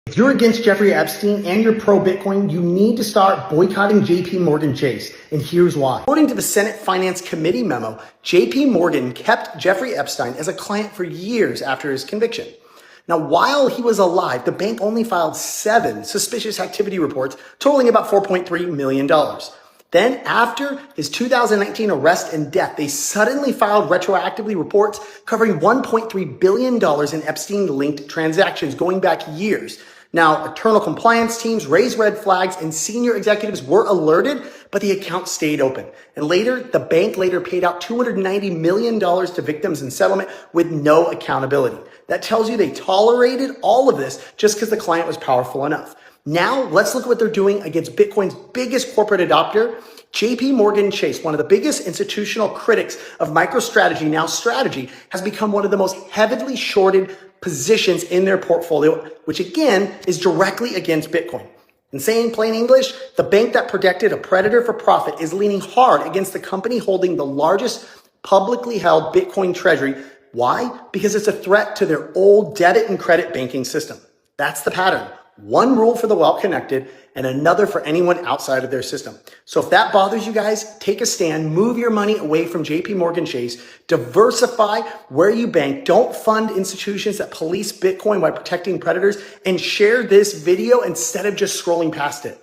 If you're against Jeffrey Epstein and you're pro-Bitcoin, you need to start boycotting JP Morgan Chase. And here's why. According to the Senate Finance Committee memo, JP Morgan kept Jeffrey Epstein as a client for years after his conviction. Now, while he was alive, the bank only filed 7 suspicious activity reports totaling about $4.3 million. Then, after his 2019 arrest and death, they suddenly filed retroactively reports covering $1.3 billion in Epstein-linked transactions going back years. Now, internal compliance teams raised red flags and senior executives were alerted, but the account stayed open. And the bank paid out $290 million to victims in settlement with no accountability. That tells you they tolerated all of this just because the client was powerful enough. Now, let's look at what they're doing against Bitcoin's biggest corporate adopter, JP Morgan Chase, one of the biggest institutional critics of MicroStrategy, now Strategy, has become one of the most heavily shorted positions in their portfolio, which again is directly against Bitcoin. In saying plain English, the bank that protected a predator for profit is leaning hard against the company holding the largest publicly held Bitcoin treasury. Why? Because it's a threat to their old debit and credit banking system. That's the pattern. One rule for the well-connected and another for anyone outside of their system. So if that bothers you guys, take a stand, move your money away from JP Morgan Chase, diversify where you bank, don't fund institutions that police Bitcoin while protecting predators, and share this video instead of just scrolling past it.